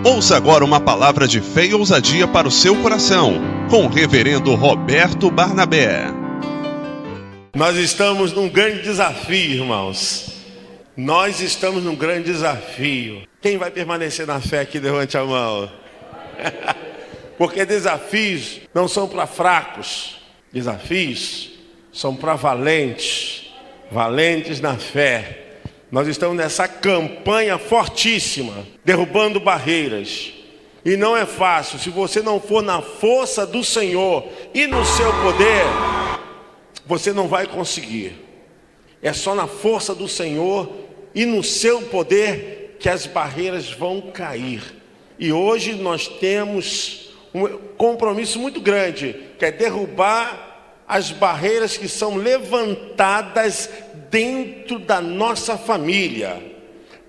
Ouça agora uma palavra de fé e ousadia para o seu coração, com o reverendo Roberto Barnabé. Nós estamos num grande desafio, irmãos. Nós estamos num grande desafio. Quem vai permanecer na fé aqui, levante a mão. Porque desafios não são para fracos. Desafios são para valentes. Valentes na fé. Nós estamos nessa campanha fortíssima, derrubando barreiras. E não é fácil. Se você não for na força do Senhor e no seu poder, você não vai conseguir. É só na força do Senhor e no seu poder que as barreiras vão cair. E hoje nós temos um compromisso muito grande, que é derrubar as barreiras que são levantadas dentro da nossa família.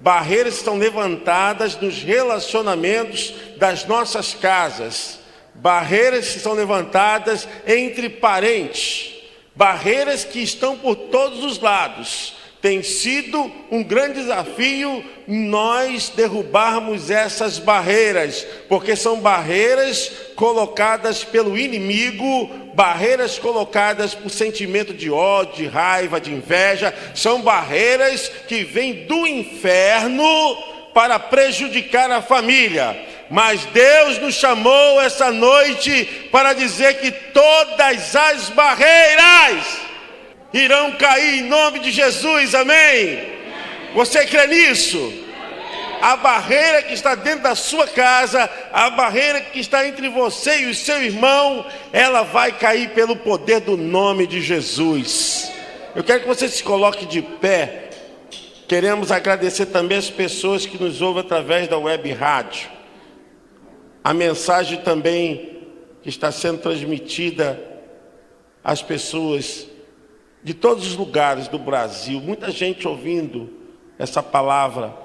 Barreiras que estão levantadas nos relacionamentos das nossas casas. Barreiras que são levantadas entre parentes. Barreiras que estão por todos os lados. Tem sido um grande desafio nós derrubarmos essas barreiras, porque são barreiras colocadas pelo inimigo, barreiras colocadas por sentimento de ódio, de raiva, de inveja. São barreiras que vêm do inferno para prejudicar a família. Mas Deus nos chamou essa noite para dizer que todas as barreiras irão cair em nome de Jesus, amém? Você crê nisso? A barreira que está dentro da sua casa, a barreira que está entre você e o seu irmão, ela vai cair pelo poder do nome de Jesus. Eu quero que você se coloque de pé. Queremos agradecer também as pessoas que nos ouvem através da web rádio. A mensagem também que está sendo transmitida às pessoas de todos os lugares do Brasil, muita gente ouvindo essa palavra,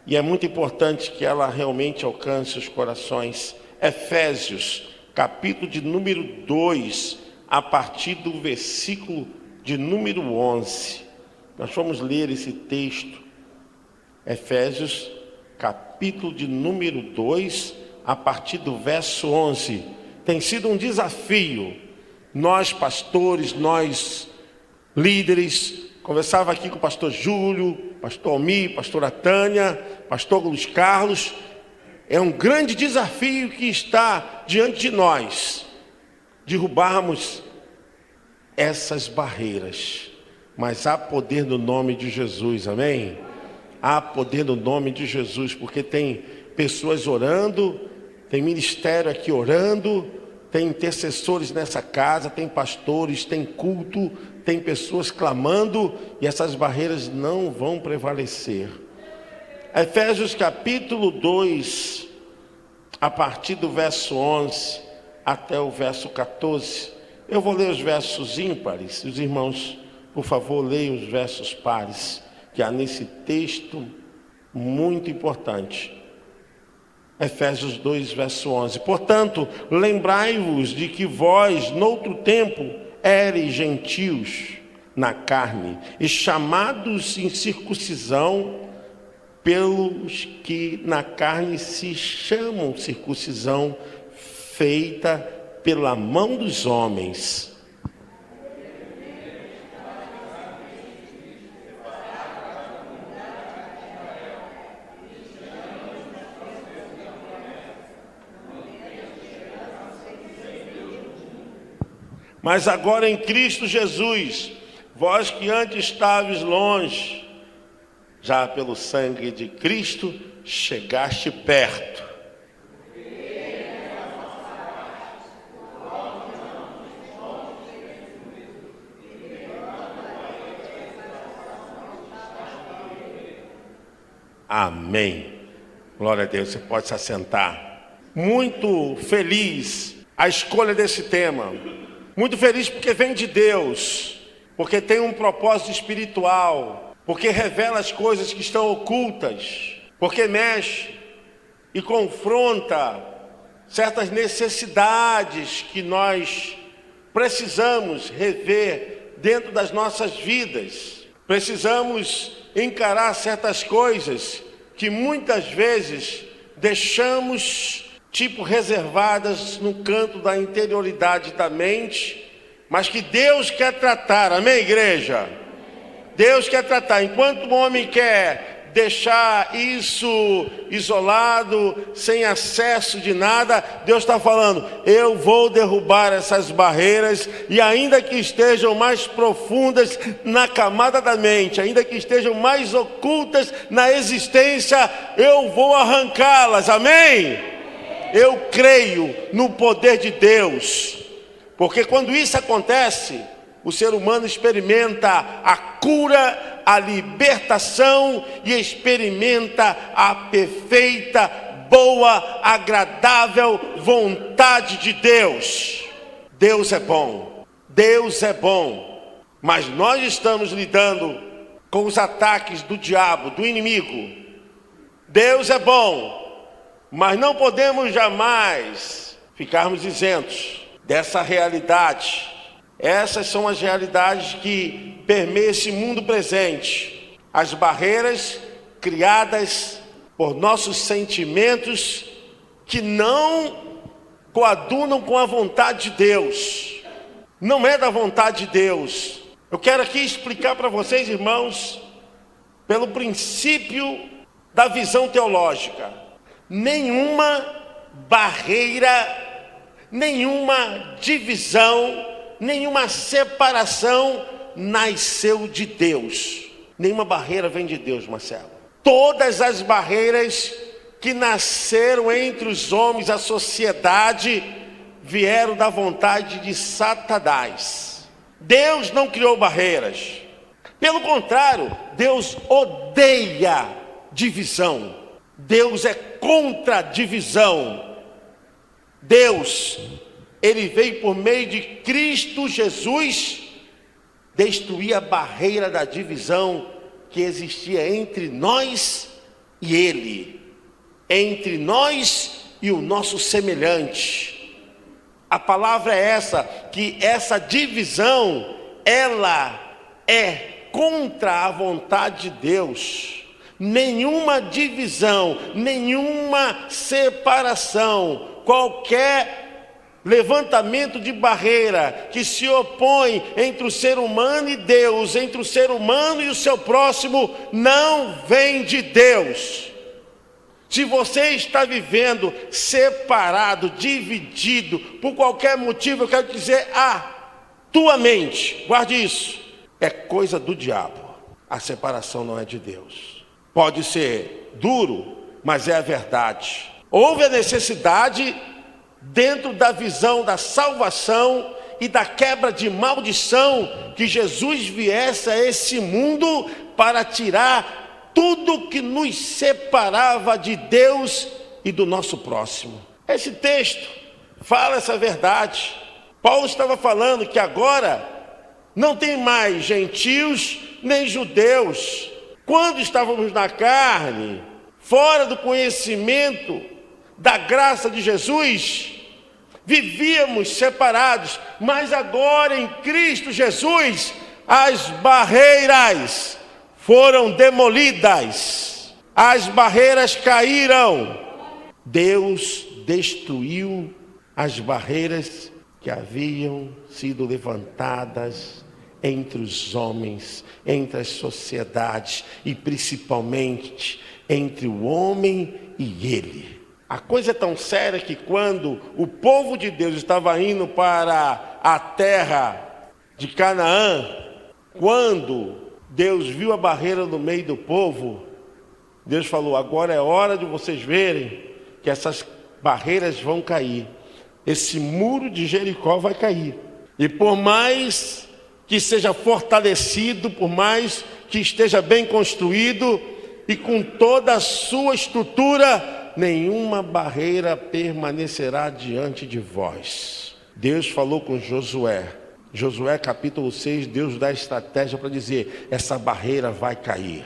e é muito importante que ela realmente alcance os corações. Efésios, capítulo de número 2, a partir do versículo de número 11. Nós vamos ler esse texto. Efésios, capítulo de número 2, a partir do verso 11. Tem sido um desafio. Nós, pastores, nós líderes, conversava aqui com o pastor Júlio, pastor Almir, pastora Tânia, pastor Luiz Carlos. É um grande desafio que está diante de nós, derrubarmos essas barreiras. Mas há poder no nome de Jesus, amém? Há poder no nome de Jesus, porque tem pessoas orando, tem ministério aqui orando, tem intercessores nessa casa, tem pastores, tem culto, tem pessoas clamando, e essas barreiras não vão prevalecer. Efésios capítulo 2, a partir do verso 11 até o verso 14. Eu vou ler os versos ímpares. Os irmãos, por favor, leiam os versos pares, que há nesse texto muito importante. Efésios 2, verso 11. Portanto, lembrai-vos de que vós, noutro tempo, éreis gentios na carne, e chamados em circuncisão pelos que na carne se chamam circuncisão, feita pela mão dos homens. Mas agora em Cristo Jesus, vós que antes estáveis longe, já pelo sangue de Cristo chegaste perto. Amém. Glória a Deus, você pode se assentar. Muito feliz a escolha desse tema. Muito feliz porque vem de Deus, porque tem um propósito espiritual, porque revela as coisas que estão ocultas, porque mexe e confronta certas necessidades que nós precisamos rever dentro das nossas vidas. Precisamos encarar certas coisas que muitas vezes deixamos reservadas no canto da interioridade da mente, mas que Deus quer tratar, amém, igreja? Deus quer tratar. Enquanto o homem quer deixar isso isolado, sem acesso de nada, Deus está falando: eu vou derrubar essas barreiras, e ainda que estejam mais profundas na camada da mente, ainda que estejam mais ocultas na existência, eu vou arrancá-las, amém? Eu creio no poder de Deus, porque quando isso acontece, o ser humano experimenta a cura, a libertação e experimenta a perfeita, boa, agradável vontade de Deus. Deus é bom, Deus é bom, mas nós estamos lidando com os ataques do diabo, do inimigo. Deus é bom, mas não podemos jamais ficarmos isentos dessa realidade. Essas são as realidades que permeiam esse mundo presente. As barreiras criadas por nossos sentimentos que não coadunam com a vontade de Deus. Não é da vontade de Deus. Eu quero aqui explicar para vocês, irmãos, pelo princípio da visão teológica. Nenhuma barreira, nenhuma divisão, nenhuma separação nasceu de Deus. Nenhuma barreira vem de Deus, Marcelo. Todas as barreiras que nasceram entre os homens, a sociedade, vieram da vontade de Satanás. Deus não criou barreiras. Pelo contrário, Deus odeia divisão. Deus é contra a divisão. Deus, Ele veio por meio de Cristo Jesus destruir a barreira da divisão que existia entre nós e Ele, entre nós e o nosso semelhante. A palavra é essa, que essa divisão, ela é contra a vontade de Deus. Nenhuma divisão, nenhuma separação, qualquer levantamento de barreira que se opõe entre o ser humano e Deus, entre o ser humano e o seu próximo, não vem de Deus. Se você está vivendo separado, dividido, por qualquer motivo, eu quero dizer, tua mente, guarde isso, é coisa do diabo. A separação não é de Deus. Pode ser duro, mas é a verdade. Houve a necessidade, dentro da visão da salvação e da quebra de maldição, que Jesus viesse a esse mundo para tirar tudo que nos separava de Deus e do nosso próximo. Esse texto fala essa verdade. Paulo estava falando que agora não tem mais gentios nem judeus. Quando estávamos na carne, fora do conhecimento da graça de Jesus, vivíamos separados, mas agora em Cristo Jesus, as barreiras foram demolidas, as barreiras caíram. Deus destruiu as barreiras que haviam sido levantadas entre os homens, entre as sociedades e principalmente entre o homem e ele. A coisa é tão séria que quando o povo de Deus estava indo para a terra de Canaã, quando Deus viu a barreira no meio do povo, Deus falou: agora é hora de vocês verem que essas barreiras vão cair. Esse muro de Jericó vai cair. E por mais que seja fortalecido, por mais que esteja bem construído e com toda a sua estrutura, nenhuma barreira permanecerá diante de vós. Deus falou com Josué. Josué capítulo 6, Deus dá estratégia para dizer: essa barreira vai cair.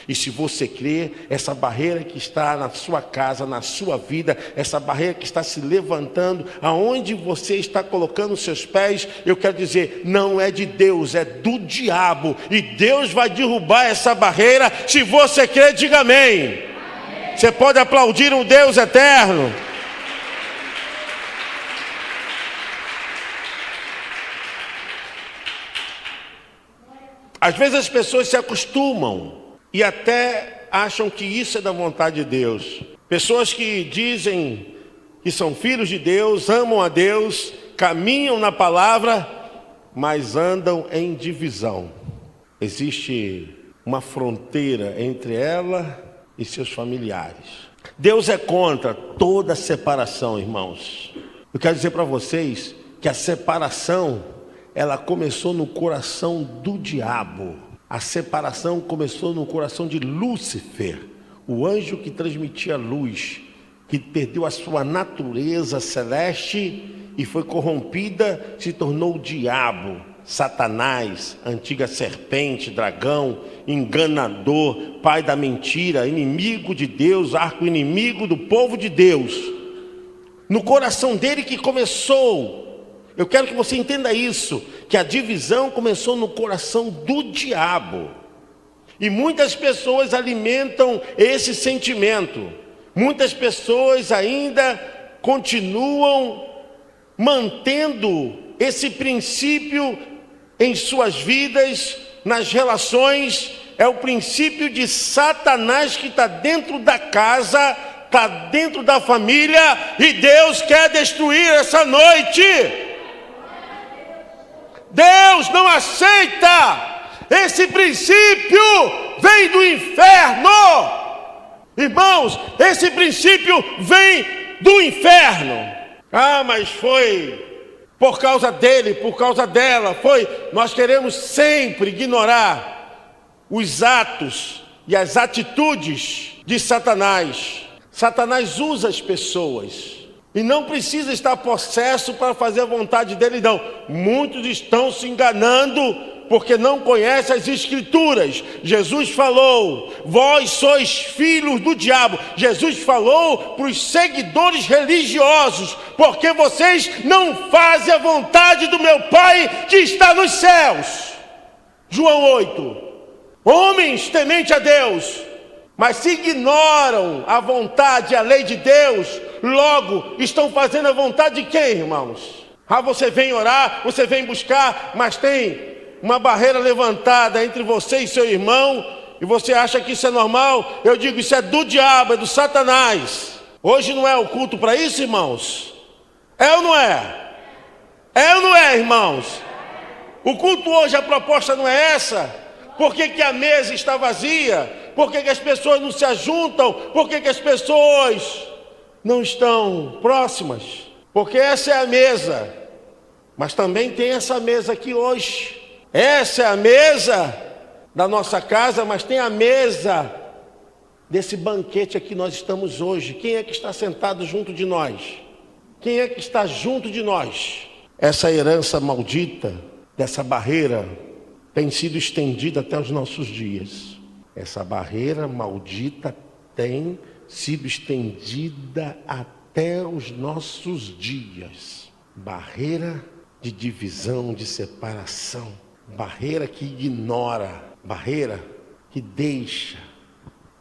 E se você crer, essa barreira que está na sua casa, na sua vida, essa barreira que está se levantando, aonde você está colocando os seus pés, eu quero dizer, não é de Deus, é do diabo. E Deus vai derrubar essa barreira. Se você crer, diga amém. Você pode aplaudir um Deus eterno? Às vezes as pessoas se acostumam e até acham que isso é da vontade de Deus. Pessoas que dizem que são filhos de Deus, amam a Deus, caminham na palavra, mas andam em divisão. Existe uma fronteira entre ela e seus familiares. Deus é contra toda separação, irmãos. Eu quero dizer para vocês que a separação, ela começou no coração do diabo. A separação começou no coração de Lúcifer, o anjo que transmitia luz, que perdeu a sua natureza celeste e foi corrompida, se tornou o diabo, Satanás, antiga serpente, dragão, enganador, pai da mentira, inimigo de Deus, arco-inimigo do povo de Deus. No coração dele que começou. Eu quero que você entenda isso, que a divisão começou no coração do diabo. E muitas pessoas alimentam esse sentimento. Muitas pessoas ainda continuam mantendo esse princípio em suas vidas, nas relações. É o princípio de Satanás que está dentro da casa, está dentro da família, e Deus quer destruir essa noite. Deus não aceita. Esse princípio vem do inferno. Irmãos, esse princípio vem do inferno. Ah, mas foi por causa dele, por causa dela. Nós queremos sempre ignorar os atos e as atitudes de Satanás. Satanás usa as pessoas. E não precisa estar possesso para fazer a vontade dele, não. Muitos estão se enganando porque não conhecem as Escrituras. Jesus falou: vós sois filhos do diabo. Jesus falou para os seguidores religiosos: porque vocês não fazem a vontade do meu Pai que está nos céus. João 8. Homens temente a Deus, mas se ignoram a vontade, a lei de Deus, logo estão fazendo a vontade de quem, irmãos? Ah, você vem orar, você vem buscar, mas tem uma barreira levantada entre você e seu irmão, e você acha que isso é normal. Eu digo, isso é do diabo, é do Satanás. Hoje não é o culto para isso, irmãos? É ou não é? É ou não é, irmãos? O culto hoje, a proposta não é essa? Por que a mesa está vazia? Por que as pessoas não se ajuntam? Por que as pessoas não estão próximas? Porque essa é a mesa. Mas também tem essa mesa aqui hoje. Essa é a mesa da nossa casa, mas tem a mesa desse banquete aqui que nós estamos hoje. Quem é que está sentado junto de nós? Quem é que está junto de nós? Essa herança maldita, dessa barreira, tem sido estendida até os nossos dias. Essa barreira maldita tem sido estendida até os nossos dias. Barreira de divisão, de separação. Barreira que ignora, barreira que deixa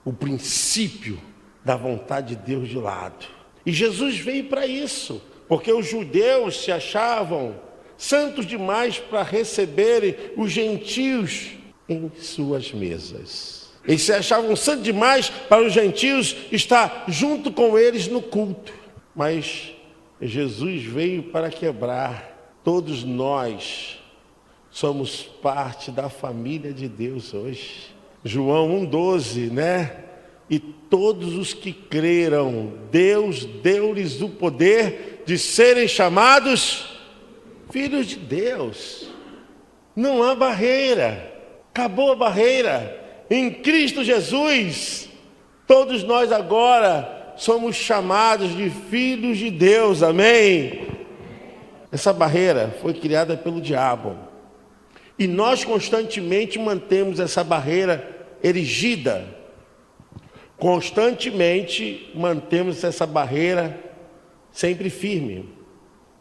o princípio da vontade de Deus de lado. E Jesus veio para isso, porque os judeus se achavam santos demais para receberem os gentios em suas mesas. Eles se achavam santos demais para os gentios estar junto com eles no culto. Mas Jesus veio para quebrar. Todos nós somos parte da família de Deus hoje. João 1,12, né? E todos os que creram, Deus deu-lhes o poder de serem chamados filhos de Deus. Não há barreira. Acabou a barreira. Em Cristo Jesus, todos nós agora somos chamados de filhos de Deus. Amém? Essa barreira foi criada pelo diabo. E nós constantemente mantemos essa barreira erigida. Constantemente mantemos essa barreira sempre firme.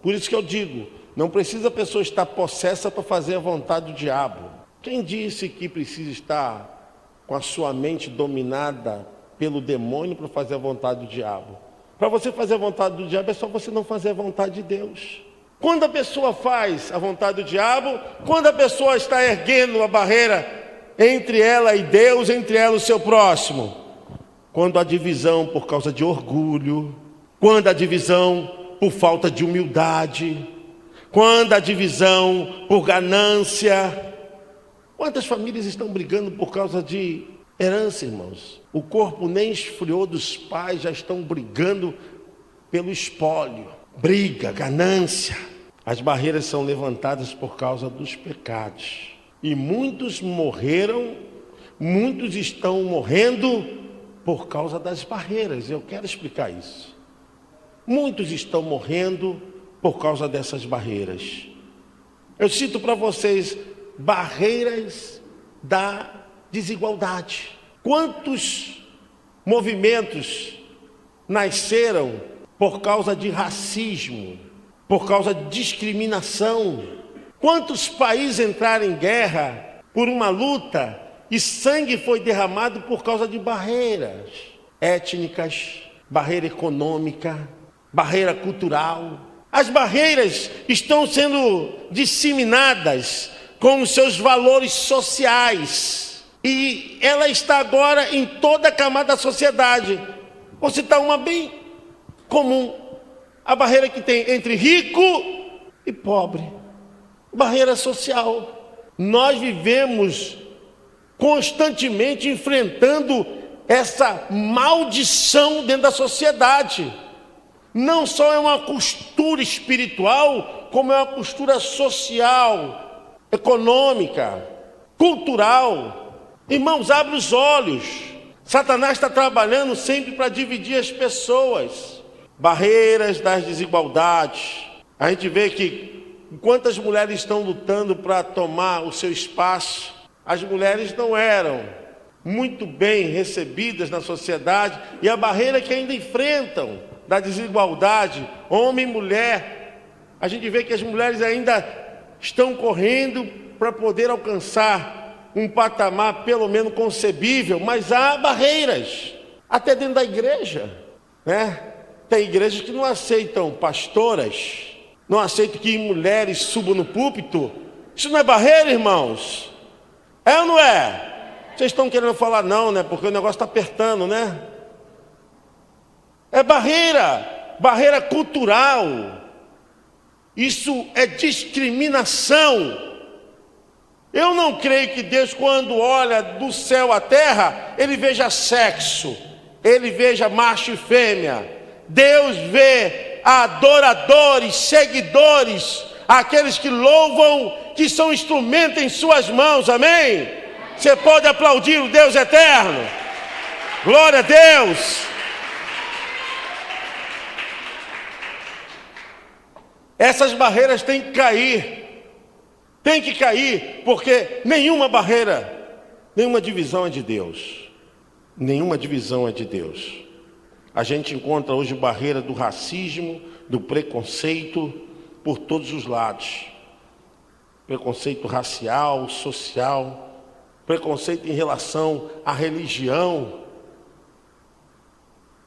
Por isso que eu digo, não precisa a pessoa estar possessa para fazer a vontade do diabo. Quem disse que precisa estar com a sua mente dominada pelo demônio para fazer a vontade do diabo. Para você fazer a vontade do diabo é só você não fazer a vontade de Deus. Quando a pessoa faz a vontade do diabo, quando a pessoa está erguendo a barreira entre ela e Deus, entre ela e o seu próximo, quando há divisão por causa de orgulho, quando há divisão por falta de humildade, quando há divisão por ganância. Quantas famílias estão brigando por causa de herança, irmãos? O corpo nem esfriou dos pais, já estão brigando pelo espólio. Briga, ganância. As barreiras são levantadas por causa dos pecados. E muitos morreram, muitos estão morrendo por causa das barreiras. Eu quero explicar isso. Muitos estão morrendo por causa dessas barreiras. Eu cito para vocês barreiras da desigualdade. Quantos movimentos nasceram por causa de racismo, por causa de discriminação? Quantos países entraram em guerra por uma luta e sangue foi derramado por causa de barreiras étnicas, barreira econômica, barreira cultural? As barreiras estão sendo disseminadas com os seus valores sociais. E ela está agora em toda a camada da sociedade. Vou citar uma bem comum. A barreira que tem entre rico e pobre. Barreira social. Nós vivemos constantemente enfrentando essa maldição dentro da sociedade. Não só é uma costura espiritual, como é uma costura social, econômica, cultural. Irmãos, abre os olhos. Satanás está trabalhando sempre para dividir as pessoas. Barreiras das desigualdades. A gente vê que enquanto as mulheres estão lutando para tomar o seu espaço, as mulheres não eram muito bem recebidas na sociedade, e a barreira que ainda enfrentam da desigualdade, homem e mulher, a gente vê que as mulheres ainda estão correndo para poder alcançar um patamar pelo menos concebível, mas há barreiras, até dentro da igreja, né? Tem igrejas que não aceitam pastoras, não aceitam que mulheres subam no púlpito. Isso não é barreira, irmãos? É ou não é? Vocês estão querendo falar não, né? Porque o negócio está apertando, né? É barreira, barreira cultural. Isso é discriminação. Eu não creio que Deus, quando olha do céu à terra, Ele veja sexo, Ele veja macho e fêmea. Deus vê adoradores, seguidores, aqueles que louvam, que são instrumentos em suas mãos, amém? Você pode aplaudir o Deus eterno? Glória a Deus! Essas barreiras têm que cair. Tem que cair, porque nenhuma barreira, nenhuma divisão é de Deus. Nenhuma divisão é de Deus. A gente encontra hoje barreira do racismo, do preconceito por todos os lados. Preconceito racial, social, preconceito em relação à religião.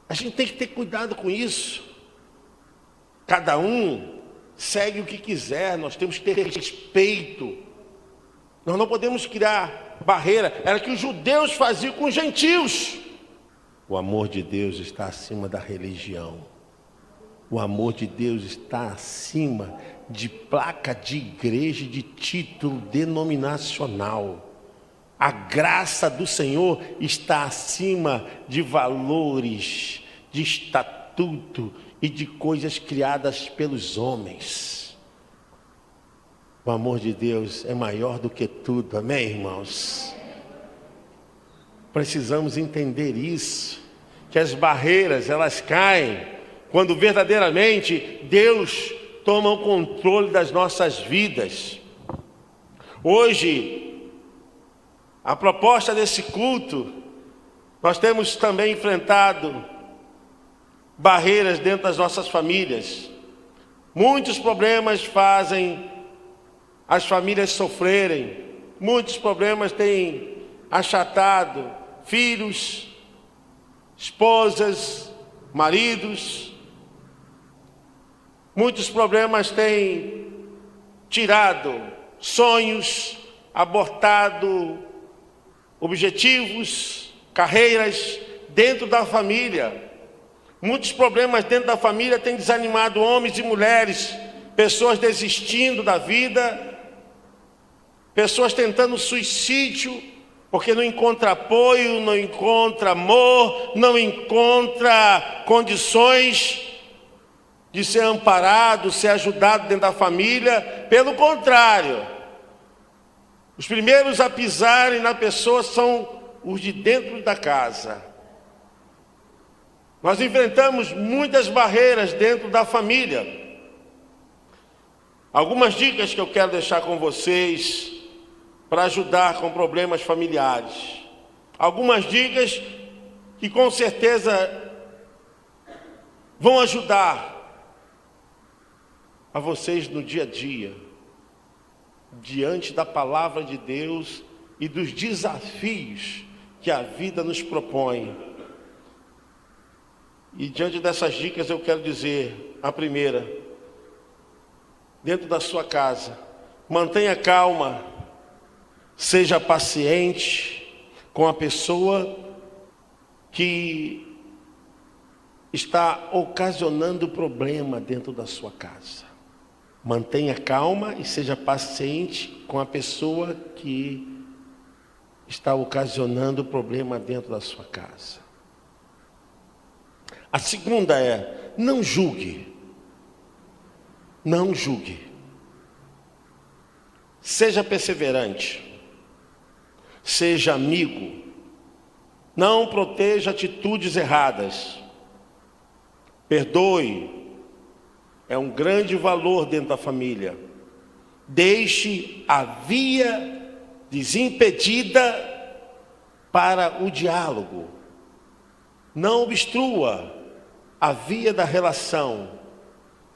A gente tem que ter cuidado com isso. Cada um segue o que quiser, nós temos que ter respeito. Nós não podemos criar barreira. Era o que os judeus faziam com os gentios. O amor de Deus está acima da religião. O amor de Deus está acima de placa de igreja, de título denominacional. A graça do Senhor está acima de valores, de estatuto e de coisas criadas pelos homens. O amor de Deus é maior do que tudo, amém, irmãos? Precisamos entender isso, que as barreiras, elas caem quando verdadeiramente Deus toma o controle das nossas vidas. Hoje, a proposta desse culto, nós temos também enfrentado barreiras dentro das nossas famílias. Muitos problemas fazem as famílias sofrerem. Muitos problemas têm achatado filhos, esposas, maridos. Muitos problemas têm tirado sonhos, abortado objetivos, carreiras dentro da família. Muitos problemas dentro da família têm desanimado homens e mulheres, pessoas desistindo da vida, pessoas tentando suicídio, porque não encontra apoio, não encontra amor, não encontra condições de ser amparado, ser ajudado dentro da família. Pelo contrário, os primeiros a pisarem na pessoa são os de dentro da casa. Nós enfrentamos muitas barreiras dentro da família. Algumas dicas que eu quero deixar com vocês para ajudar com problemas familiares. Algumas dicas que com certeza vão ajudar a vocês no dia a dia, diante da palavra de Deus e dos desafios que a vida nos propõe. E diante dessas dicas eu quero dizer, a primeira, dentro da sua casa, mantenha calma, seja paciente com a pessoa que está ocasionando problema dentro da sua casa. Mantenha calma e seja paciente com a pessoa que está ocasionando problema dentro da sua casa. A segunda é, não julgue. Não julgue. Seja perseverante. Seja amigo. Não proteja atitudes erradas. Perdoe. É um grande valor dentro da família. Deixe a via desimpedida para o diálogo. Não obstrua a via da relação.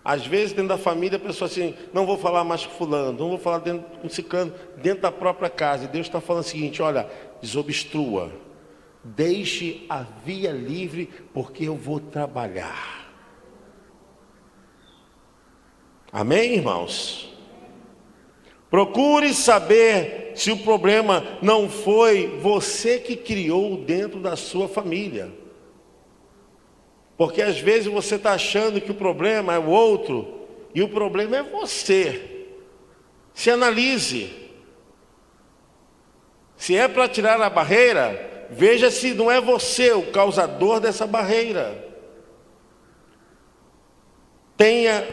Às vezes dentro da família a pessoa assim, não vou falar mais com fulano, não vou falar com ciclano, dentro da própria casa. E Deus está falando o seguinte, olha, desobstrua. Deixe a via livre, porque eu vou trabalhar. Amém, irmãos? Procure saber se o problema não foi você que criou dentro da sua família. Porque às vezes você está achando que o problema é o outro, e o problema é você. Se analise. Se é para tirar a barreira, veja se não é você o causador dessa barreira. Tenha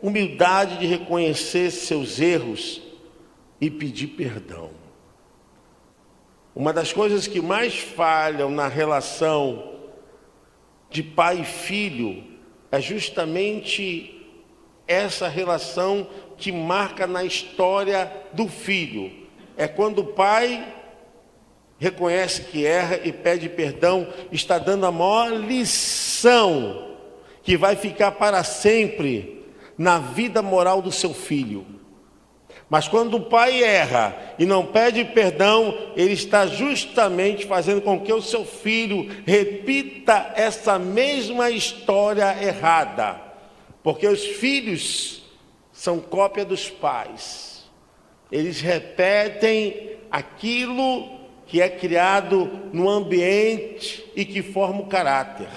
humildade de reconhecer seus erros e pedir perdão. Uma das coisas que mais falham na relação de pai e filho é justamente essa relação que marca na história do filho. É quando o pai reconhece que erra e pede perdão, está dando a maior lição que vai ficar para sempre na vida moral do seu filho. Mas quando o pai erra e não pede perdão, ele está justamente fazendo com que o seu filho repita essa mesma história errada. Porque os filhos são cópia dos pais. Eles repetem aquilo que é criado no ambiente e que forma o caráter.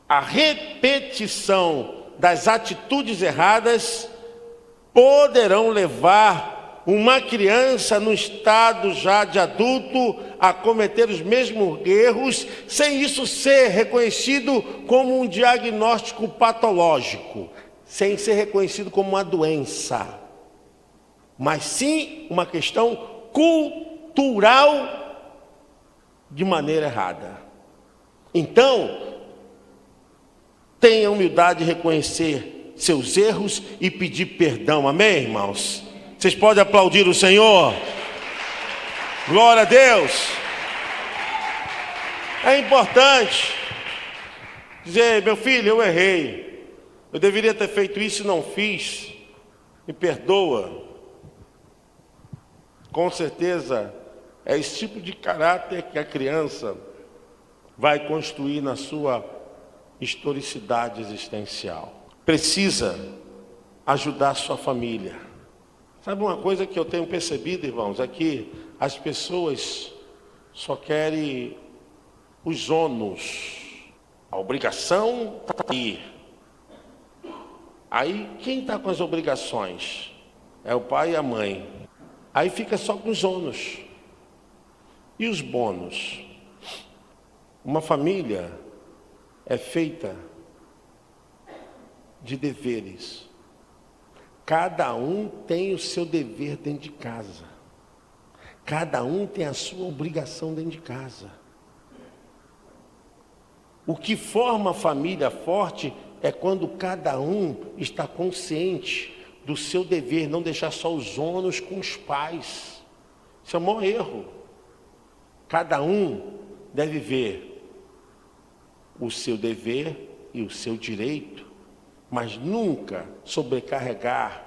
A repetição das atitudes erradas poderão levar uma criança no estado já de adulto a cometer os mesmos erros, sem isso ser reconhecido como um diagnóstico patológico, sem ser reconhecido como uma doença, mas sim uma questão cultural de maneira errada. Então, tenha humildade de reconhecer seus erros e pedir perdão. Amém, irmãos? Vocês podem aplaudir o Senhor? Glória a Deus. É importante dizer, meu filho, eu errei. Eu deveria ter feito isso e não fiz. Me perdoa. Com certeza, é esse tipo de caráter que a criança vai construir na sua historicidade existencial. Precisa ajudar a sua família. Sabe uma coisa que eu tenho percebido, irmãos, é que as pessoas só querem os ônus. A obrigação está aí. Aí quem está com as obrigações? É o pai e a mãe. Aí fica só com os ônus. E os bônus? Uma família é feita de deveres. Cada um tem o seu dever dentro de casa. Cada um tem a sua obrigação dentro de casa. O que forma a família forte é quando cada um está consciente do seu dever, não deixar só os ônus com os pais. Isso é um maior erro. Cada um deve ver o seu dever e o seu direito, mas nunca sobrecarregar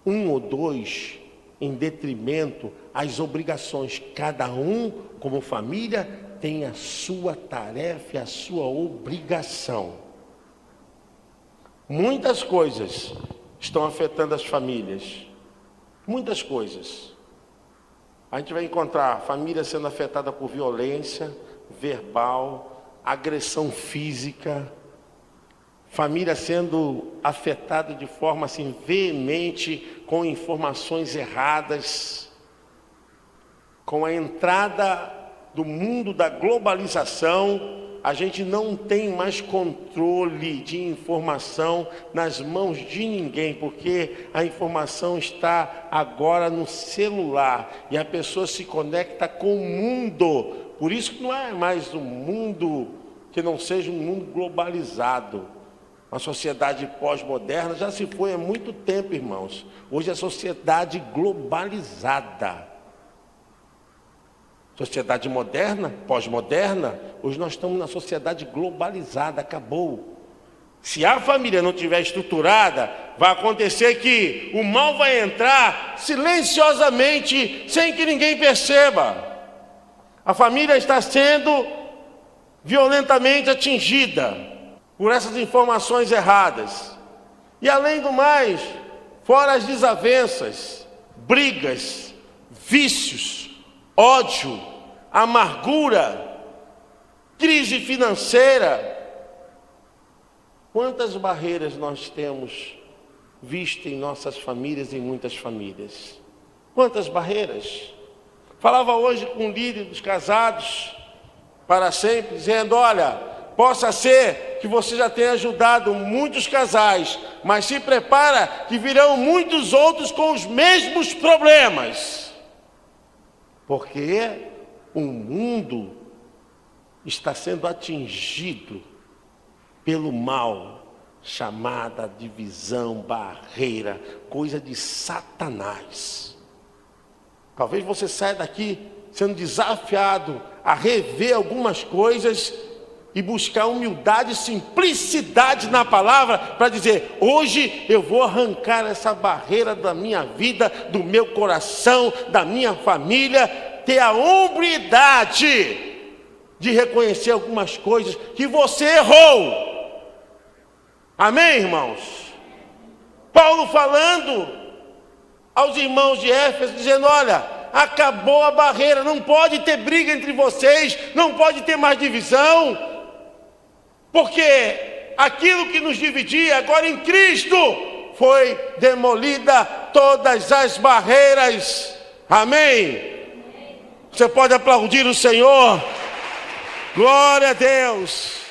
um ou dois em detrimento às obrigações. Cada um, como família, tem a sua tarefa e a sua obrigação. Muitas coisas estão afetando as famílias. Muitas coisas. A gente vai encontrar família sendo afetada por violência verbal, agressão física, família sendo afetada de forma assim veemente com informações erradas, com a entrada do mundo da globalização. A gente não tem mais controle de informação nas mãos de ninguém, porque a informação está agora no celular e a pessoa se conecta com o mundo. Por isso que não é mais um mundo que não seja um mundo globalizado. A sociedade pós-moderna já se foi há muito tempo, irmãos. Hoje é sociedade globalizada. Sociedade moderna, pós-moderna, hoje nós estamos na sociedade globalizada, acabou. Se a família não estiver estruturada, vai acontecer que o mal vai entrar silenciosamente, sem que ninguém perceba. A família está sendo violentamente atingida por essas informações erradas. E além do mais, fora as desavenças, brigas, vícios, ódio, amargura, crise financeira. Quantas barreiras nós temos visto em nossas famílias, em muitas famílias? Quantas barreiras? Falava hoje com um líder dos casados para sempre, dizendo: olha, possa ser que você já tenha ajudado muitos casais, mas se prepara que virão muitos outros com os mesmos problemas. Porque o mundo está sendo atingido pelo mal, chamada divisão, barreira, coisa de Satanás. Talvez você saia daqui sendo desafiado a rever algumas coisas e buscar humildade e simplicidade na palavra para dizer: hoje eu vou arrancar essa barreira da minha vida, do meu coração, da minha família, ter a hombridade de reconhecer algumas coisas que você errou. Amém, irmãos? Paulo falando aos irmãos de Éfeso, dizendo: olha, acabou a barreira, não pode ter briga entre vocês, não pode ter mais divisão, porque aquilo que nos dividia, agora em Cristo, foi demolida todas as barreiras. Amém? Você pode aplaudir o Senhor? Glória a Deus.